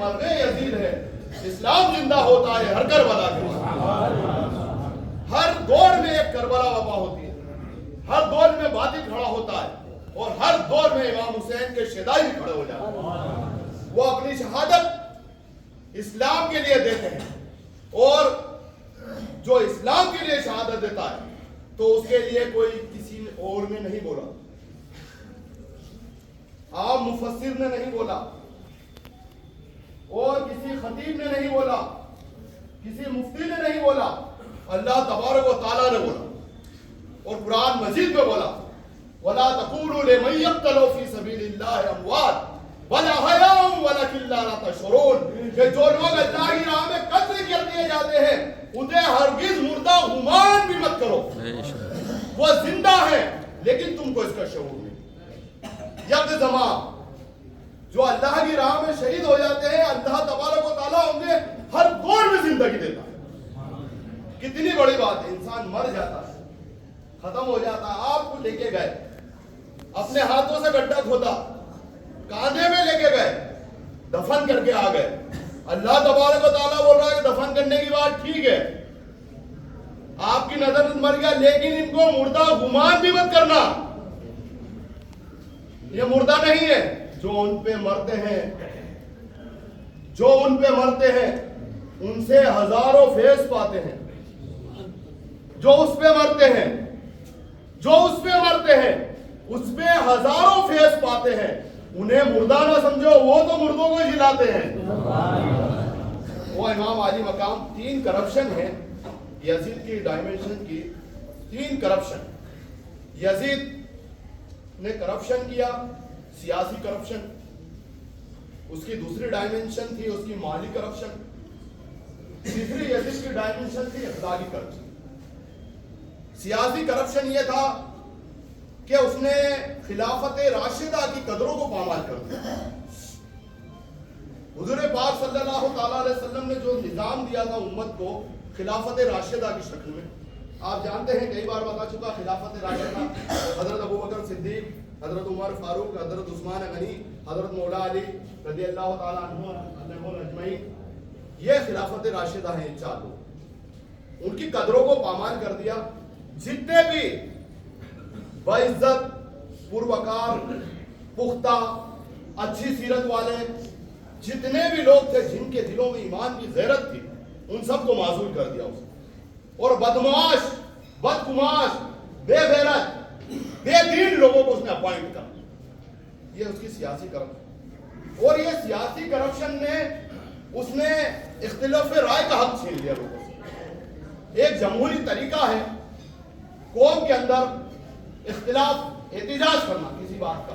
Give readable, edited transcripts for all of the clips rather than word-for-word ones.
مرغ یزید ہے، اسلام زندہ ہوتا ہے ہر کربلا کے بعد۔ ہر دور میں ایک کربلا وبا ہوتی ہے، ہر دور میں باطل کھڑا ہوتا ہے، اور ہر دور میں امام حسین کے شہدائی بھی کھڑے ہو جاتے ہیں۔ وہ اپنی شہادت اسلام کے لیے دیتے ہیں، اور جو اسلام کے لیے شہادت دیتا ہے تو اس کے لیے کوئی کسی اور نے نہیں بولا، عام مفسر نے نہیں بولا، اور کسی خطیب نے نہیں بولا، کسی مفتی نے نہیں بولا، اللہ تبارک و تعالیٰ نے بولا، اور قرآن مجید میں بولا وَلَا تَقُولُوا لِمَن يُقْتَلُ فِي سَبِيلِ اللَّهِ أَمْوَاتٌ بَلْ أَحْيَاءٌ وَلَكِنْ لَا تَشْعُرُونَ، کہ جو لوگ اللہ کی راہ میں قتل کر دیے جاتے ہیں انہیں ہرگز مردہ گمان بھی مت کرو، وہ زندہ ہے لیکن تم کو اس کا شعور نہیں۔ یک زمان جو اللہ کی راہ میں شہید ہو جاتے ہیں، اللہ تبارک و تعالیٰ انہیں ہر دور میں زندگی دیتا ہے۔ کتنی بڑی بات ہے، انسان مر جاتا ہے، ختم ہو جاتا ہے، آپ کو لے کے گئے، اپنے ہاتھوں سے گڈھا کھودا، کاندھے میں لے کے گئے، دفن کر کے آ گئے، اللہ تبارک و تعالیٰ بول رہا ہے کہ دفن کرنے کی بات ٹھیک ہے، آپ کی نظر مر گیا، لیکن ان کو مردہ گمان بھی مت کرنا، یہ مردہ نہیں ہے۔ جو ان پہ مرتے ہیں، جو ان پہ مرتے ہیں ان سے ہزاروں فیض پاتے ہیں، جو اس پہ مرتے ہیں، جو اس پہ مرتے ہیں اس پہ ہزاروں فیض پاتے ہیں، انہیں مردہ نہ سمجھو، وہ تو مردوں کو جلاتے ہیں۔ وہ امام عالی مقام، 3 کرپشن ہیں یزید کی ڈائمنشن کی، 3 کرپشن۔ یزید نے کرپشن کیا، سیاسی کرپشن، اس کی دوسری ڈائمنشن تھی اس کی مالی کرپشن، تیسری یزید کی ڈائمنشن تھی اخلاقی کرپشن۔ سیاسی کرپشن یہ تھا کہ اس نے خلافت راشدہ کی قدروں کو پامال کر دیا۔ حضور پاک صلی اللہ تعالیٰ علیہ وسلم نے جو نظام دیا تھا امت کو خلافت راشدہ کی شکل میں، آپ جانتے ہیں کئی بار بتا چکا، خلافت راشدہ حضرت ابوبکر صدیق، حضرت عمر فاروق، حضرت عثمان غنی، حضرت مولا علی رضی اللہ تعالیٰ عنہ اجمعین، یہ خلافت راشدہ ہیں، 4 لوگ، ان کی قدروں کو پامال کر دیا۔ جتنے بھی باعزت، پروکار، پختہ، اچھی سیرت والے جتنے بھی لوگ تھے جن کے دلوں میں ایمان کی غیرت تھی، ان سب کو معزول کر دیا اس نے، اور بدمعاش، بدگماش، بے غیرت، بے دین لوگوں کو اس نے اپوائنٹ کر، یہ اس کی سیاسی کرپشن۔ اور یہ سیاسی کرپشن نے اس نے اختلاف رائے کا حق چھین لیا لوگوں سے۔ ایک جمہوری طریقہ ہے قوم کے اندر اختلاف، احتجاج کرنا، کسی بات کا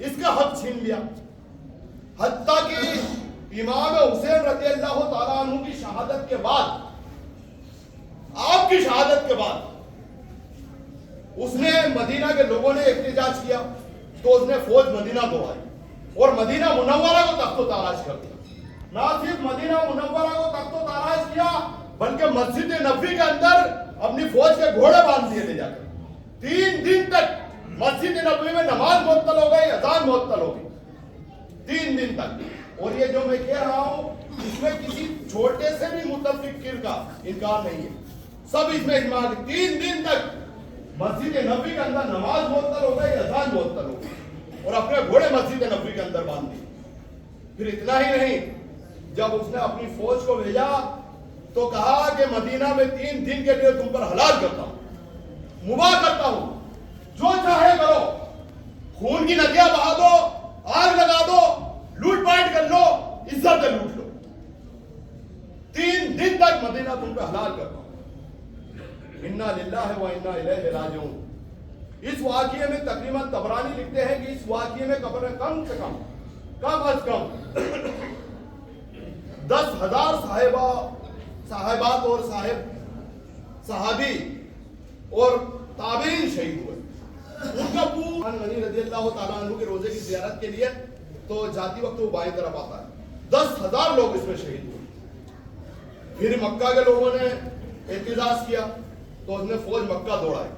اس کا حق چھین لیا۔ حتیٰ کہ امام حسین رضی اللہ تعالیٰ عنہ کی شہادت کے بعد، آپ کی شہادت کے بعد اس نے مدینہ کے لوگوں نے احتجاج کیا تو اس نے فوج مدینہ دوڑائی اور مدینہ منورہ کو تخت و تاراج کر دیا۔ نہ صرف مدینہ منورہ کو تخت و تاراج کیا بلکہ مسجد نبوی کے اندر اپنی فوج کے گھوڑے باندھ دیے لے جا کر 3 دن تک مسجد نبوی میں نماز معطل ہو گئی، اذان معطل ہو گئی 3 دن تک۔ اور یہ جو میں کہہ رہا ہوں اس میں کسی چھوٹے سے بھی متفکر کا انکار نہیں ہے، سب اس میں اجماع ہے۔ 3 دن تک مسجد نبوی کے اندر نماز معطل ہو گئی، اذان معطل ہو گئی، اور اپنے گھوڑے مسجد نبوی کے اندر باندھ دیے۔ پھر اتنا ہی نہیں، جب اس نے اپنی فوج کو بھیجا تو کہا کہ مدینہ میں 3 دن کے لیے تم پر حلال کرتا ہوں، مباح کرتا ہوں، جو چاہے کرو، خون کی ندیاں بہا دو، آگ لگا دو، لوٹ پاٹ کر لو، عزت سے لوٹ لو، 3 دن تک مدینہ تم پہ حلال کرتا ہوں۔ انا للہ و انا الیہ راجعون۔ اس واقعے میں تقریباً طبرانی لکھتے ہیں کہ اس واقعے میں کم سے کم 10,000 صاحبات اور صحابی اور تابعین شہید ہوئے۔ ان کا پورا غنی رضی اللہ تعالیٰ عنہ کے روزے کی زیارت کے لیے تو جاتی وقت وہ بائیں طرف آتا ہے، 10,000 لوگ اس میں شہید ہوئے۔ پھر مکہ کے لوگوں نے احتجاج کیا تو اس نے فوج مکہ دوڑائی،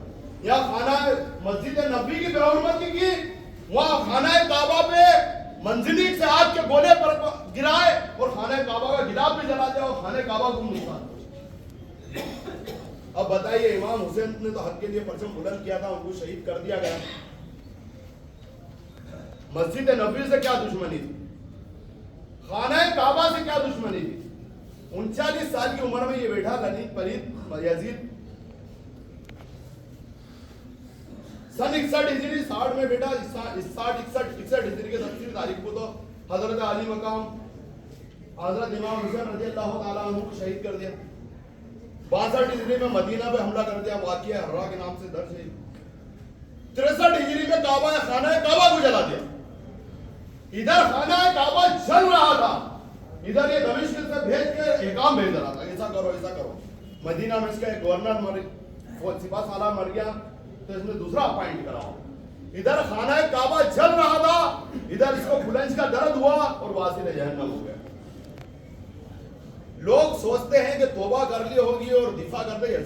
یا خانہ مسجد نبوی کی بے حرمتی کی، وہاں خانہ کعبہ پہ منجنیق سے آگ کے گولے پر گرائے اور خانہ کعبہ کا گلاف بھی جلا دیا اور خانہ کعبہ کو نقصان پہنچا۔ اب بتائیے امام حسین نے تو حق کے لیے پرچم بلند کیا تھا، ان کو شہید کر دیا گیا، مسجد نبوی سے کیا دشمنی تھی، خانہ کعبہ سے کیا دشمنی تھی؟ 39 سال کی عمر میں یہ بیٹھا غنی پلید یزید سن 61 ہجری 60 میں بیٹا، 61 ہجری کے 10 تاریخ کو تو حضرت علی مقام حضرت امام حسین رضی اللہ تعالیٰ عنہ کو شہید کر دیا۔ 62 ہجری میں مدینہ پہ حملہ کر دیا، واقعہ حرا کے نام سے درج ہے۔ 63 ہجری میں کعبہ خانہ کعبہ کو جلا دیا۔ ادھر خانہ کعبہ جل رہا تھا، ادھر یہ دمشق سے بھیج کے احکام بھیج رہا تھا، ایسا کرو ایسا کرو۔ مدینہ میں اس کا ایک گورنر سپاہ سالار مر گیا تو اس نے دوسرا اپائنٹ کراؤ۔ ادھر خانہ کعبہ جل رہا تھا، ادھر اس کو فلنج کا درد ہوا اور واصل جہنم ہو گیا۔ لوگ سوچتے ہیں کہ توبہ کر لی ہوگی اور دفاع کرتے